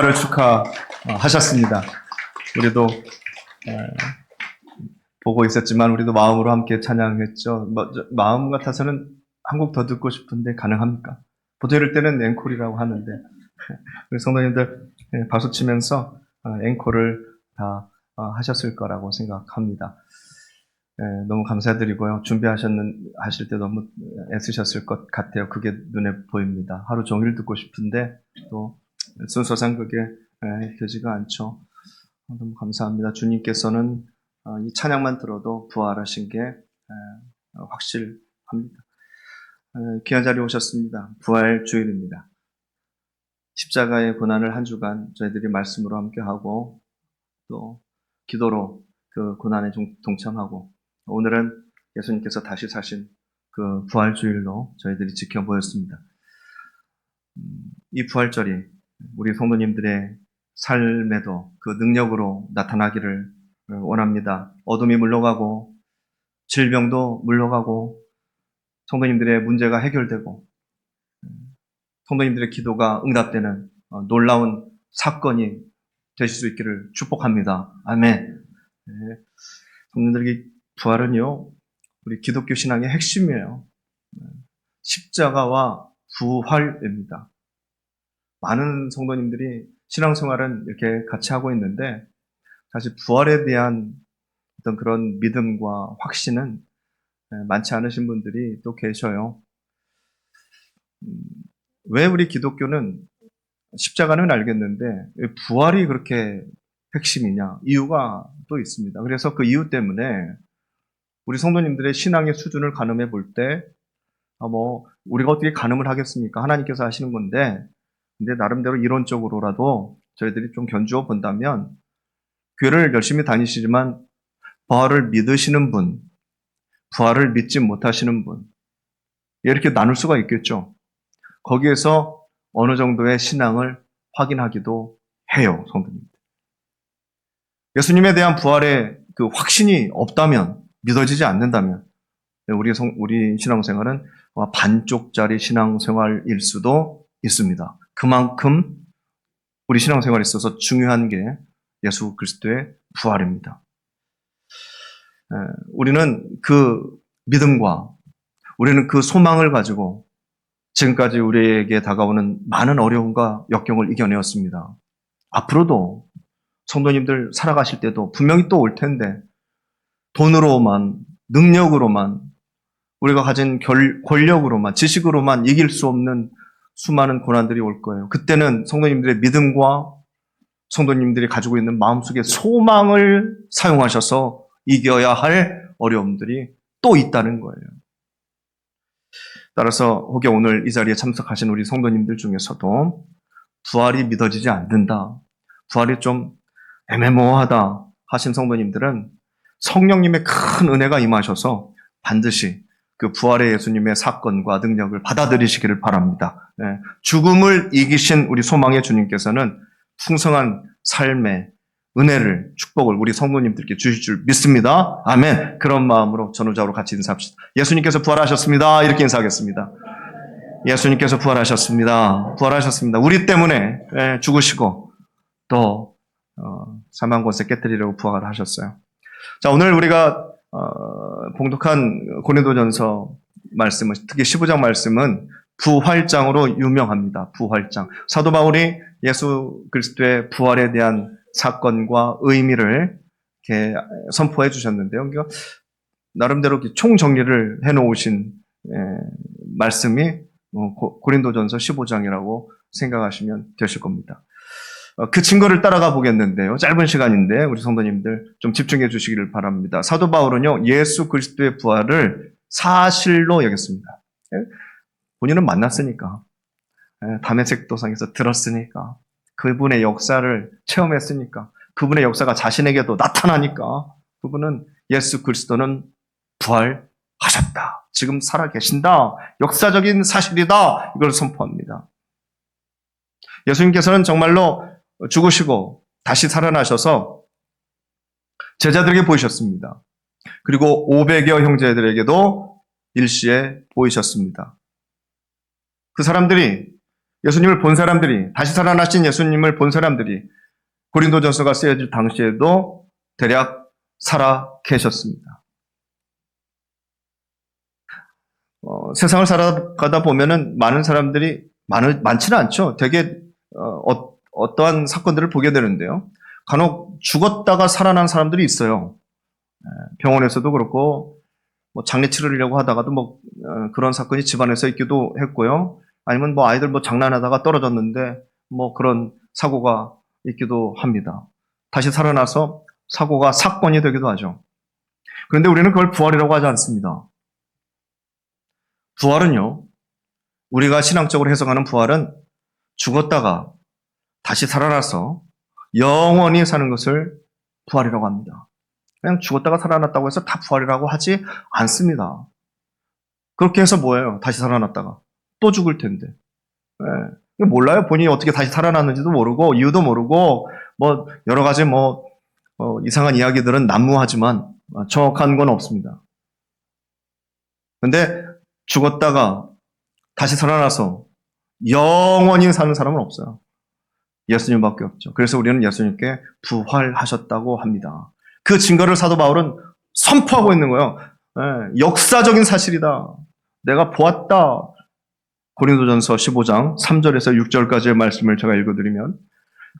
를 축하하셨습니다. 우리도 보고 있었지만 우리도 마음으로 함께 찬양했죠. 마음 같아서는 한 곡 더 듣고 싶은데 가능합니까? 보통 이럴 때는 앵콜이라고 하는데 우리 성도님들 박수 치면서 앵콜을 다 하셨을 거라고 생각합니다. 너무 감사드리고요. 하실 때 너무 애쓰셨을 것 같아요. 그게 눈에 보입니다. 하루 종일 듣고 싶은데 또 순서상 그게 되지가 않죠. 너무 감사합니다. 주님께서는 이 찬양만 들어도 부활하신 게 확실합니다. 귀한 자리에 오셨습니다. 부활 주일입니다. 십자가의 고난을 한 주간 저희들이 말씀으로 함께하고 또 기도로 그 고난에 동참하고 오늘은 예수님께서 다시 사신 그 부활 주일로 저희들이 지켜보였습니다. 이 부활절이 우리 성도님들의 삶에도 그 능력으로 나타나기를 원합니다. 어둠이 물러가고 질병도 물러가고 성도님들의 문제가 해결되고 성도님들의 기도가 응답되는 놀라운 사건이 되실 수 있기를 축복합니다. 아멘. 성도님들의 부활은요, 우리 기독교 신앙의 핵심이에요. 십자가와 부활입니다. 많은 성도님들이 신앙생활은 이렇게 같이 하고 있는데 사실 부활에 대한 어떤 그런 믿음과 확신은 많지 않으신 분들이 또 계셔요. 왜 우리 기독교는 십자가는 알겠는데 부활이 그렇게 핵심이냐? 이유가 또 있습니다. 그래서 그 이유 때문에 우리 성도님들의 신앙의 수준을 가늠해 볼 때 우리가 어떻게 가늠을 하겠습니까? 하나님께서 하시는 건데 근데 나름대로 이론적으로라도 저희들이 좀 견주어 본다면 교회를 열심히 다니시지만 부활을 믿으시는 분, 부활을 믿지 못하시는 분 이렇게 나눌 수가 있겠죠. 거기에서 어느 정도의 신앙을 확인하기도 해요, 성도님들. 예수님에 대한 부활의 그 확신이 없다면, 믿어지지 않는다면 우리 신앙생활은 반쪽짜리 신앙생활일 수도 있습니다. 그만큼 우리 신앙생활에 있어서 중요한 게 예수 그리스도의 부활입니다. 우리는 그 믿음과 우리는 그 소망을 가지고 지금까지 우리에게 다가오는 많은 어려움과 역경을 이겨내었습니다. 앞으로도 성도님들 살아가실 때도 분명히 또 올 텐데 돈으로만, 능력으로만, 우리가 가진 권력으로만, 지식으로만 이길 수 없는 수많은 고난들이 올 거예요. 그때는 성도님들의 믿음과 성도님들이 가지고 있는 마음속의 소망을 사용하셔서 이겨야 할 어려움들이 또 있다는 거예요. 따라서 혹여 오늘 이 자리에 참석하신 우리 성도님들 중에서도 부활이 믿어지지 않는다, 부활이 좀 애매모호하다 하신 성도님들은 성령님의 큰 은혜가 임하셔서 반드시 그 부활의 예수님의 사건과 능력을 받아들이시기를 바랍니다. 죽음을 이기신 우리 소망의 주님께서는 풍성한 삶의 은혜를, 축복을 우리 성도님들께 주실 줄 믿습니다. 아멘. 그런 마음으로 전우자로 같이 인사합시다. 예수님께서 부활하셨습니다. 이렇게 인사하겠습니다. 예수님께서 부활하셨습니다. 부활하셨습니다. 우리 때문에 죽으시고 또 사망 권세 깨뜨리려고 부활하셨어요. 자, 오늘 우리가 봉독한 고린도전서 말씀은, 특히 15장 말씀은 부활장으로 유명합니다. 부활장. 사도 바울이 예수 그리스도의 부활에 대한 사건과 의미를 이렇게 선포해 주셨는데요. 그러니까 나름대로 총정리를 해놓으신 말씀이 고린도전서 15장이라고 생각하시면 되실 겁니다. 그 증거를 따라가 보겠는데요. 짧은 시간인데 우리 성도님들 좀 집중해 주시기를 바랍니다. 사도 바울은요, 예수 그리스도의 부활을 사실로 여겼습니다. 본인은 만났으니까, 다메섹 도상에서 들었으니까, 그분의 역사를 체험했으니까, 그분의 역사가 자신에게도 나타나니까 그분은 예수 그리스도는 부활하셨다, 지금 살아계신다, 역사적인 사실이다, 이걸 선포합니다. 예수님께서는 정말로 죽으시고 다시 살아나셔서 제자들에게 보이셨습니다. 그리고 500여 형제들에게도 일시에 보이셨습니다. 그 사람들이 예수님을 본 사람들이, 다시 살아나신 예수님을 본 사람들이 고린도전서가 쓰여질 당시에도 대략 살아 계셨습니다. 세상을 살아가다 보면은 많은 사람들이 많지는 않죠. 되게 어떠한 사건들을 보게 되는데요. 간혹 죽었다가 살아난 사람들이 있어요. 병원에서도 그렇고 뭐 장례 치르려고 하다가도 그런 사건이 집안에서 있기도 했고요. 아니면 아이들 장난하다가 떨어졌는데 그런 사고가 있기도 합니다. 다시 살아나서 사고가 사건이 되기도 하죠. 그런데 우리는 그걸 부활이라고 하지 않습니다. 부활은요, 우리가 신앙적으로 해석하는 부활은 죽었다가 다시 살아나서 영원히 사는 것을 부활이라고 합니다. 그냥 죽었다가 살아났다고 해서 다 부활이라고 하지 않습니다. 그렇게 해서 뭐예요? 다시 살아났다가 또 죽을 텐데. 몰라요. 본인이 어떻게 다시 살아났는지도 모르고 이유도 모르고 여러 가지 이상한 이야기들은 난무하지만 정확한 건 없습니다. 근데 죽었다가 다시 살아나서 영원히 사는 사람은 없어요. 예수님밖에 없죠. 그래서 우리는 예수님께 부활하셨다고 합니다. 그 증거를 사도 바울은 선포하고 있는 거예요. 역사적인 사실이다. 내가 보았다. 고린도전서 15장 3절에서 6절까지의 말씀을 제가 읽어드리면,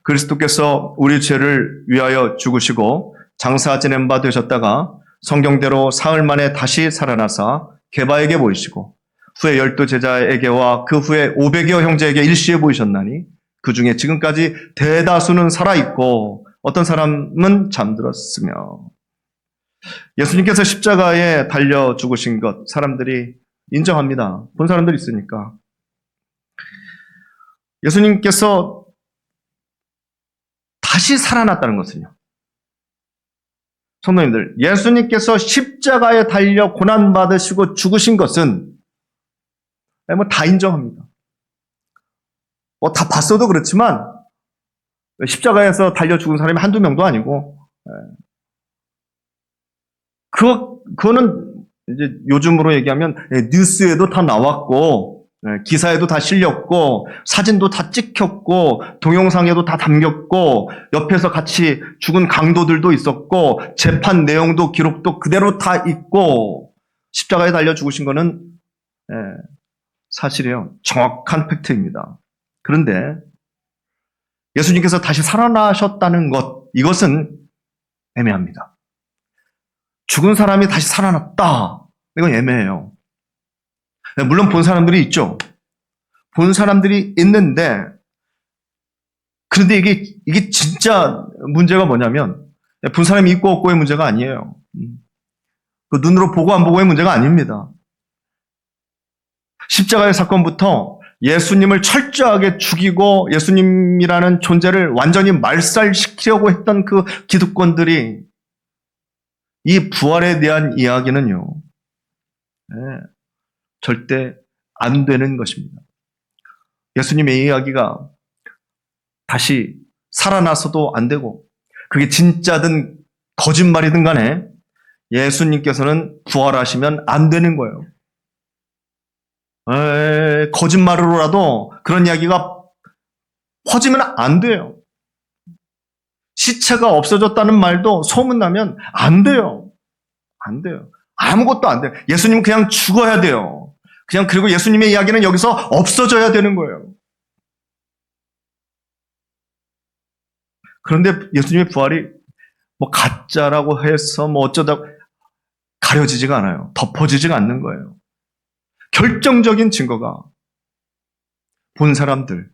그리스도께서 우리 죄를 위하여 죽으시고 장사 지낸 바 되셨다가 성경대로 사흘 만에 다시 살아나사 게바에게 보이시고 후에 12제자에게와 그 후에 500여 형제에게 일시에 보이셨나니 그 중에 지금까지 대다수는 살아있고 어떤 사람은 잠들었으며. 예수님께서 십자가에 달려 죽으신 것 사람들이 인정합니다. 본 사람들이 있으니까. 예수님께서 다시 살아났다는 것은요, 성도님들, 예수님께서 십자가에 달려 고난받으시고 죽으신 것은 다 인정합니다. 다 봤어도 그렇지만 십자가에서 달려 죽은 사람이 한두 명도 아니고, 그거는 이제 요즘으로 얘기하면 뉴스에도 다 나왔고, 기사에도 다 실렸고, 사진도 다 찍혔고, 동영상에도 다 담겼고, 옆에서 같이 죽은 강도들도 있었고, 재판 내용도 기록도 그대로 다 있고, 십자가에 달려 죽으신 거는 사실이에요. 정확한 팩트입니다. 그런데 예수님께서 다시 살아나셨다는 것, 이것은 애매합니다. 죽은 사람이 다시 살아났다. 이건 애매해요. 물론 본 사람들이 있죠. 본 사람들이 있는데, 그런데 이게 진짜 문제가 뭐냐면, 본 사람이 있고 없고의 문제가 아니에요. 그 눈으로 보고 안 보고의 문제가 아닙니다. 십자가의 사건부터 예수님을 철저하게 죽이고 예수님이라는 존재를 완전히 말살시키려고 했던 그 기득권들이, 이 부활에 대한 이야기는요, 절대 안 되는 것입니다. 예수님의 이야기가 다시 살아나서도 안 되고, 그게 진짜든 거짓말이든 간에 예수님께서는 부활하시면 안 되는 거예요. 거짓말로라도 그런 이야기가 퍼지면 안 돼요. 시체가 없어졌다는 말도 소문나면 안 돼요. 안 돼요. 아무것도 안 돼요. 예수님은 그냥 죽어야 돼요. 그리고 예수님의 이야기는 여기서 없어져야 되는 거예요. 그런데 예수님의 부활이 가짜라고 해서 어쩌다 가려지지가 않아요. 덮어지지가 않는 거예요. 결정적인 증거가 본 사람들.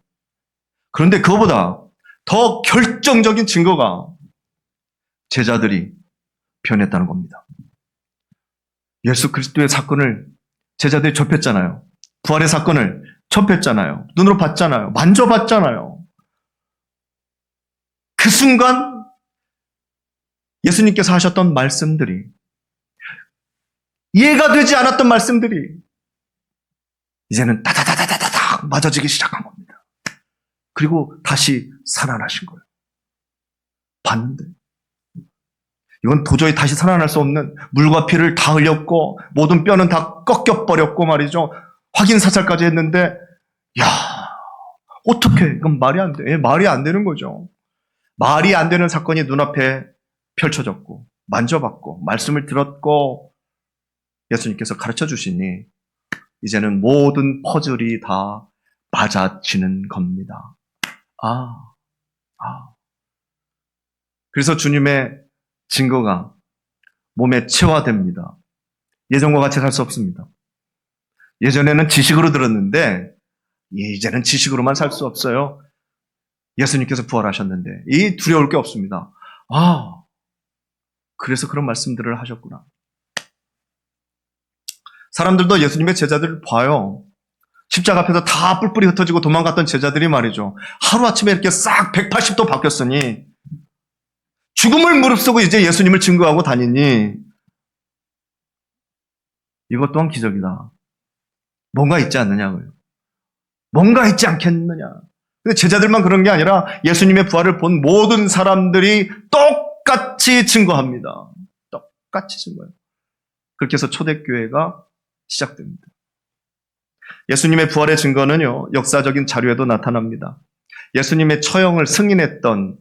그런데 그거보다 더 결정적인 증거가 제자들이 변했다는 겁니다. 예수 그리스도의 사건을 제자들이 접했잖아요. 부활의 사건을 접했잖아요. 눈으로 봤잖아요. 만져봤잖아요. 그 순간 예수님께서 하셨던 말씀들이, 이해가 되지 않았던 말씀들이 이제는 다다다다다닥 맞아지기 시작한 겁니다. 그리고 다시 살아나신 거예요. 봤는데 이건 도저히 다시 살아날 수 없는, 물과 피를 다 흘렸고 모든 뼈는 다 꺾여버렸고 말이죠. 확인 사살까지 했는데, 어떻게? 이건 말이 안 돼. 예, 말이 안 되는 거죠. 말이 안 되는 사건이 눈앞에 펼쳐졌고, 만져봤고, 말씀을 들었고, 예수님께서 가르쳐 주시니, 이제는 모든 퍼즐이 다 맞아지는 겁니다. 그래서 주님의 증거가 몸에 체화됩니다. 예전과 같이 살 수 없습니다. 예전에는 지식으로 들었는데, 이제는 지식으로만 살 수 없어요. 예수님께서 부활하셨는데, 이 두려울 게 없습니다. 그래서 그런 말씀들을 하셨구나. 사람들도 예수님의 제자들을 봐요. 십자가 앞에서 다 뿔뿔이 흩어지고 도망갔던 제자들이 말이죠. 하루아침에 이렇게 싹 180도 바뀌었으니, 죽음을 무릅쓰고 이제 예수님을 증거하고 다니니, 이것 또한 기적이다. 뭔가 있지 않느냐고요. 뭔가 있지 않겠느냐. 근데 제자들만 그런 게 아니라 예수님의 부활을 본 모든 사람들이 똑같이 증거합니다. 똑같이 증거해요. 그렇게 해서 초대교회가 시작됩니다. 예수님의 부활의 증거는요, 역사적인 자료에도 나타납니다. 예수님의 처형을 승인했던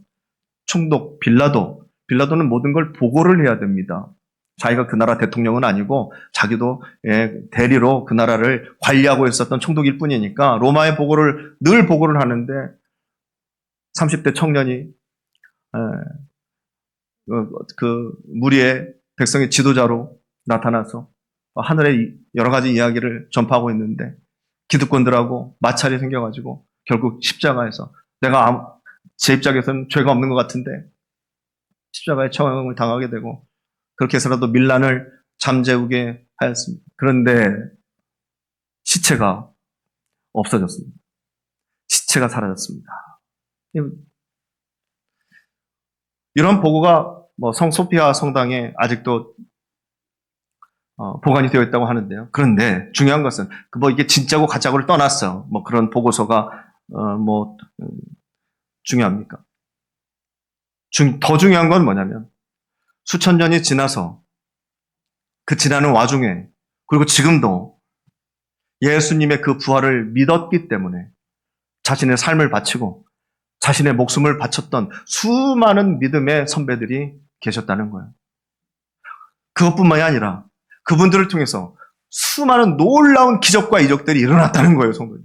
총독 빌라도는 모든 걸 보고를 해야 됩니다. 자기가 그 나라 대통령은 아니고 자기도 대리로 그 나라를 관리하고 있었던 총독일 뿐이니까 로마에 늘 보고를 하는데 30대 청년이 그 무리의 백성의 지도자로 나타나서 하늘의 여러 가지 이야기를 전파하고 있는데 기득권들하고 마찰이 생겨가지고 결국 십자가에서 내가 제 입장에서는 죄가 없는 것 같은데 십자가에 처형을 당하게 되고 그렇게 해서라도 밀란을 잠재우게 하였습니다. 그런데 시체가 없어졌습니다. 시체가 사라졌습니다. 이런 보고가 성 소피아 성당에 아직도 보관이 되어 있다고 하는데요. 그런데 중요한 것은 이게 진짜고 가짜고를 떠났어. 그런 보고서가 중요합니까? 더 중요한 건 뭐냐면 수천 년이 지나서 그 지나는 와중에 그리고 지금도 예수님의 그 부활을 믿었기 때문에 자신의 삶을 바치고 자신의 목숨을 바쳤던 수많은 믿음의 선배들이 계셨다는 거예요. 그것뿐만이 아니라 그분들을 통해서 수많은 놀라운 기적과 이적들이 일어났다는 거예요, 성도님.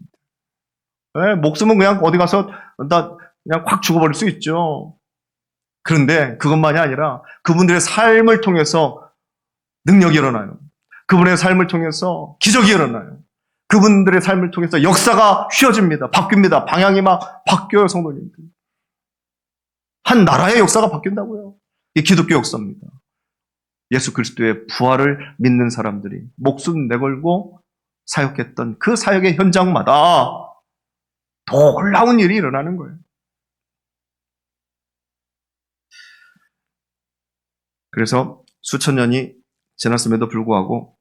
목숨은 그냥 어디 가서 그냥 확 죽어버릴 수 있죠. 그런데 그것만이 아니라 그분들의 삶을 통해서 능력이 일어나요. 그분의 삶을 통해서 기적이 일어나요. 그분들의 삶을 통해서 역사가 휘어집니다. 바뀝니다. 방향이 막 바뀌어요, 성도님들. 한 나라의 역사가 바뀐다고요. 이게 기독교 역사입니다. 예수 그리스도의 부활을 믿는 사람들이 목숨 내걸고 사역했던 그 사역의 현장마다 놀라운 일이 일어나는 거예요. 그래서 수천 년이 지났음에도 불구하고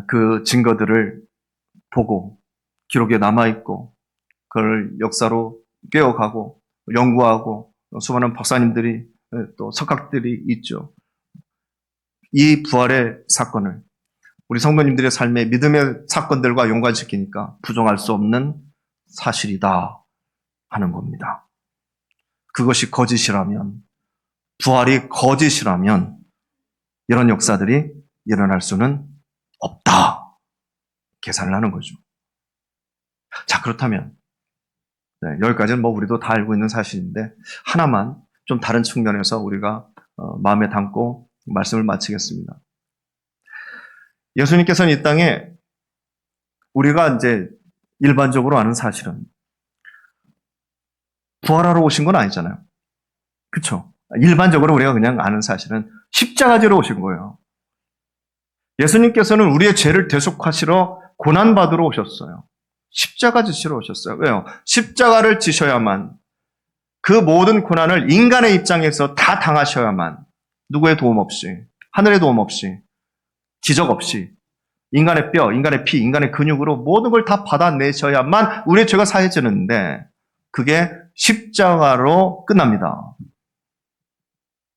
그 증거들을 보고 기록에 남아있고 그걸 역사로 깨어가고 연구하고 수많은 박사님들이 또 석학들이 있죠. 이 부활의 사건을 우리 성도님들의 삶의 믿음의 사건들과 연관시키니까 부정할 수 없는 사실이다 하는 겁니다. 그것이 거짓이라면, 부활이 거짓이라면 이런 역사들이 일어날 수는 없다. 계산을 하는 거죠. 자, 그렇다면 여기까지는 우리도 다 알고 있는 사실인데 하나만 좀 다른 측면에서 우리가 마음에 담고 말씀을 마치겠습니다. 예수님께서는 이 땅에 우리가 이제 일반적으로 아는 사실은 부활하러 오신 건 아니잖아요. 그렇죠? 일반적으로 우리가 그냥 아는 사실은 십자가 지러 오신 거예요. 예수님께서는 우리의 죄를 대속하시러 고난받으러 오셨어요. 십자가 지시러 오셨어요. 왜요? 십자가를 지셔야만 그 모든 고난을 인간의 입장에서 다 당하셔야만 누구의 도움 없이, 하늘의 도움 없이, 기적 없이 인간의 뼈, 인간의 피, 인간의 근육으로 모든 걸 다 받아내셔야만 우리의 죄가 사해지는데 그게 십자가로 끝납니다.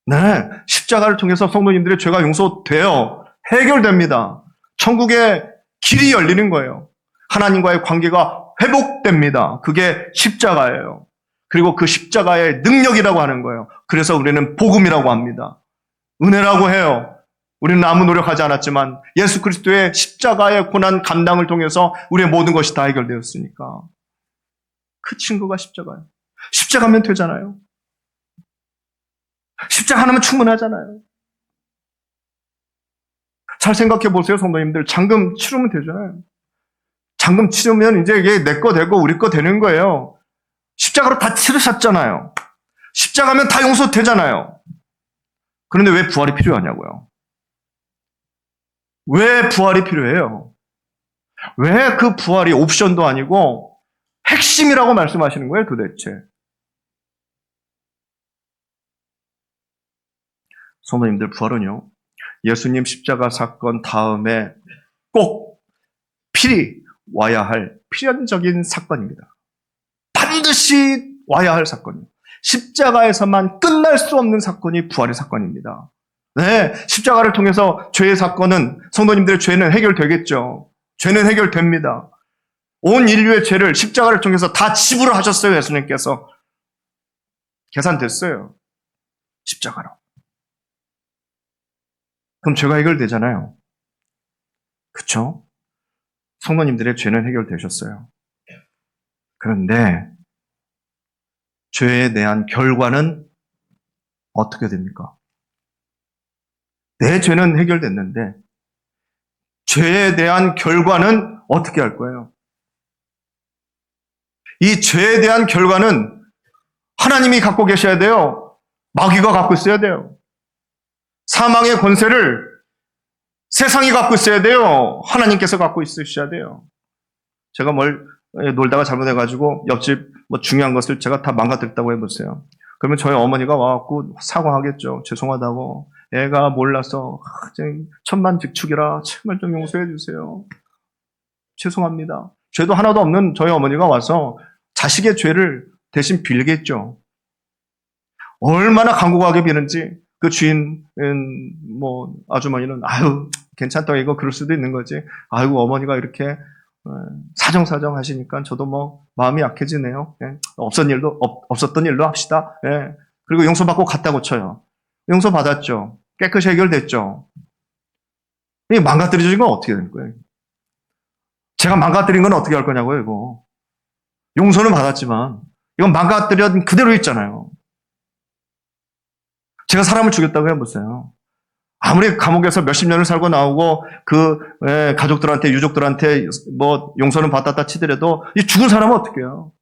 네, 십자가를 통해서 성도님들의 죄가 용서되어 해결됩니다. 천국의 길이 열리는 거예요. 하나님과의 관계가 회복됩니다. 그게 십자가예요. 그리고 그 십자가의 능력이라고 하는 거예요. 그래서 우리는 복음이라고 합니다. 은혜라고 해요. 우리는 아무 노력하지 않았지만 예수 그리스도의 십자가의 고난 감당을 통해서 우리의 모든 것이 다 해결되었으니까. 그 친구가 십자가예요. 십자가면 되잖아요. 십자가 하나면 충분하잖아요. 잘 생각해 보세요, 성도님들. 잔금 치르면 되잖아요. 잔금 치르면 이제 이게 내 거 되고 우리 거 되는 거예요. 십자가로 다 치르셨잖아요. 십자가면 다 용서되잖아요. 그런데 왜 부활이 필요하냐고요? 왜 부활이 필요해요? 왜 그 부활이 옵션도 아니고 핵심이라고 말씀하시는 거예요, 도대체? 성도님들, 부활은요, 예수님 십자가 사건 다음에 꼭 필히 와야 할 필연적인 사건입니다. 반드시 와야 할 사건이에요. 십자가에서만 끝날 수 없는 사건이 부활의 사건입니다. 네, 십자가를 통해서 죄의 사건은, 성도님들의 죄는 해결되겠죠. 죄는 해결됩니다. 온 인류의 죄를 십자가를 통해서 다 지불을 하셨어요, 예수님께서. 계산됐어요. 십자가로. 그럼 죄가 해결되잖아요. 그쵸? 성도님들의 죄는 해결되셨어요. 그런데 죄에 대한 결과는 어떻게 됩니까? 내 죄는 해결됐는데 죄에 대한 결과는 어떻게 할 거예요? 이 죄에 대한 결과는 하나님이 갖고 계셔야 돼요. 마귀가 갖고 있어야 돼요. 사망의 권세를 세상이 갖고 있어야 돼요. 하나님께서 갖고 있으셔야 돼요. 제가 놀다가 잘못해가지고 옆집 중요한 것을 제가 다 망가뜨렸다고 해보세요. 그러면 저희 어머니가 와갖고 사과하겠죠. 죄송하다고. 애가 몰라서 천만직축이라 정말 좀 용서해 주세요. 죄송합니다. 죄도 하나도 없는 저희 어머니가 와서 자식의 죄를 대신 빌겠죠. 얼마나 간곡하게 비는지 그 주인 아주머니는 아유 괜찮다 이거 그럴 수도 있는 거지. 아이고 어머니가 이렇게 사정사정 하시니까 저도 마음이 약해지네요. 예. 없었던 일로 합시다. 예. 그리고 용서받고 갖다 고쳐요. 용서받았죠. 깨끗이 해결됐죠. 이 망가뜨려진 건 어떻게 된 거예요? 제가 망가뜨린 건 어떻게 할 거냐고요, 이거. 용서는 받았지만 이건 망가뜨린 그대로 있잖아요. 제가 사람을 죽였다고 해보세요. 아무리 감옥에서 몇십 년을 살고 나오고 가족들한테 유족들한테 용서는 받았다 치더라도 이 죽은 사람은 어떻게 해요?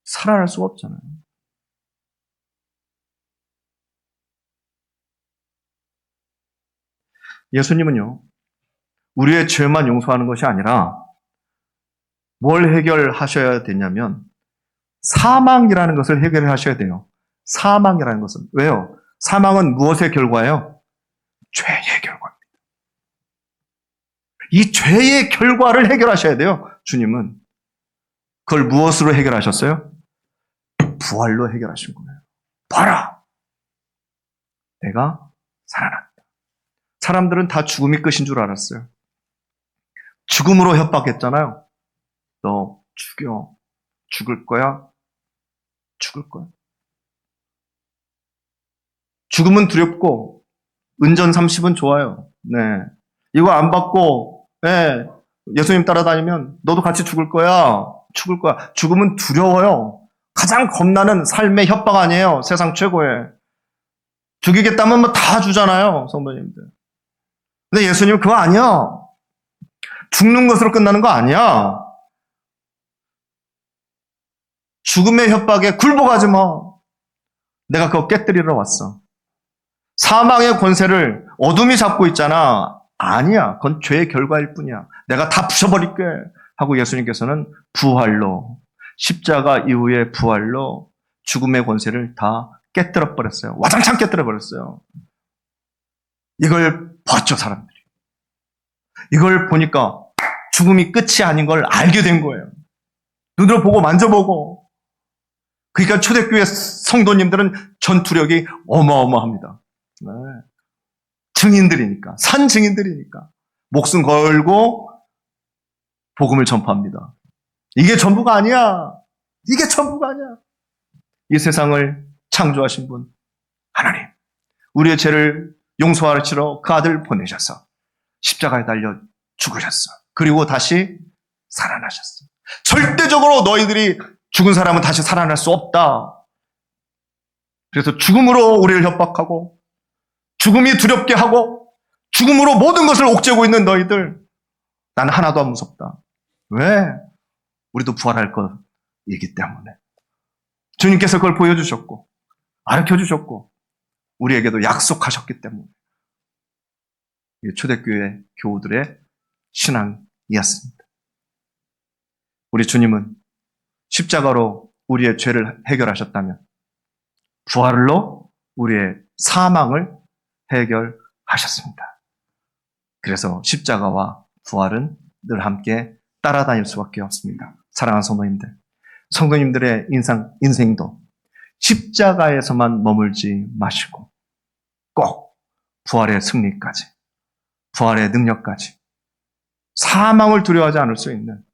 살아날 수가 없잖아요. 예수님은요, 우리의 죄만 용서하는 것이 아니라 뭘 해결하셔야 되냐면 사망이라는 것을 해결하셔야 돼요. 사망이라는 것은. 왜요? 사망은 무엇의 결과예요? 죄의 결과입니다. 이 죄의 결과를 해결하셔야 돼요. 주님은. 그걸 무엇으로 해결하셨어요? 부활로 해결하신 거예요. 봐라! 내가 살아났다. 사람들은 다 죽음이 끝인 줄 알았어요. 죽음으로 협박했잖아요. 너 죽여. 죽을 거야? 죽을 거야. 죽음은 두렵고 은전 30은 좋아요. 네. 이거 안 받고 예수님 따라다니면 너도 같이 죽을 거야. 죽을 거야. 죽음은 두려워요. 가장 겁나는 삶의 협박 아니에요. 세상 최고의. 죽이겠다면 다 주잖아요. 성도님들. 근데 예수님은 그거 아니야. 죽는 것으로 끝나는 거 아니야. 죽음의 협박에 굴복하지 마. 내가 그거 깨뜨리러 왔어. 사망의 권세를 어둠이 잡고 있잖아. 아니야. 그건 죄의 결과일 뿐이야. 내가 다 부셔버릴게. 하고 예수님께서는 부활로, 십자가 이후의 부활로 죽음의 권세를 다 깨뜨려 버렸어요. 와장창 깨뜨려 버렸어요. 이걸 봤죠, 사람들이. 이걸 보니까 죽음이 끝이 아닌 걸 알게 된 거예요. 눈으로 보고 만져보고. 그러니까 초대교회 성도님들은 전투력이 어마어마합니다. 네. 증인들이니까, 산 증인들이니까 목숨 걸고 복음을 전파합니다. 이게 전부가 아니야. 이게 전부가 아니야. 이 세상을 창조하신 분 하나님, 우리의 죄를 용서하시러 그 아들 보내셔서 십자가에 달려 죽으셨어. 그리고 다시 살아나셨어. 절대적으로 너희들이 죽은 사람은 다시 살아날 수 없다. 그래서 죽음으로 우리를 협박하고 죽음이 두렵게 하고 죽음으로 모든 것을 옥죄고 있는 너희들, 나는 하나도 안 무섭다. 왜? 우리도 부활할 것이기 때문에. 주님께서 그걸 보여주셨고 가르쳐주셨고 우리에게도 약속하셨기 때문에. 초대교회 교우들의 신앙이었습니다. 우리 주님은 십자가로 우리의 죄를 해결하셨다면 부활로 우리의 사망을 해결하셨습니다. 그래서 십자가와 부활은 늘 함께 따라다닐 수밖에 없습니다. 사랑하는 성도님들, 성도님들의 인생도 십자가에서만 머물지 마시고 꼭 부활의 승리까지, 부활의 능력까지, 사망을 두려워하지 않을 수 있는,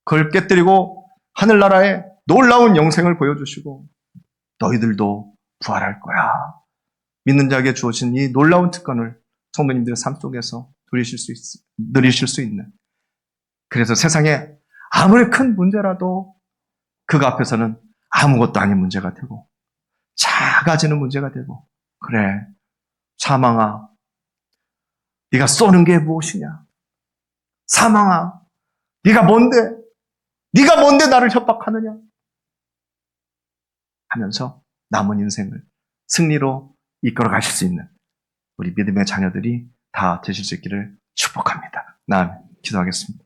그걸 깨뜨리고 하늘나라의 놀라운 영생을 보여주시고 너희들도 부활할 거야. 믿는 자에게 주어진 이 놀라운 특권을 성도님들의 삶 속에서 누리실 수 있는, 그래서 세상에 아무리 큰 문제라도 그가 앞에서는 아무것도 아닌 문제가 되고 작아지는 문제가 되고, 그래 사망아 네가 쏘는 게 무엇이냐, 사망아 네가 뭔데 나를 협박하느냐 하면서 남은 인생을 승리로 이끌어 가실 수 있는 우리 믿음의 자녀들이 다 되실 수 있기를 축복합니다. 기도하겠습니다.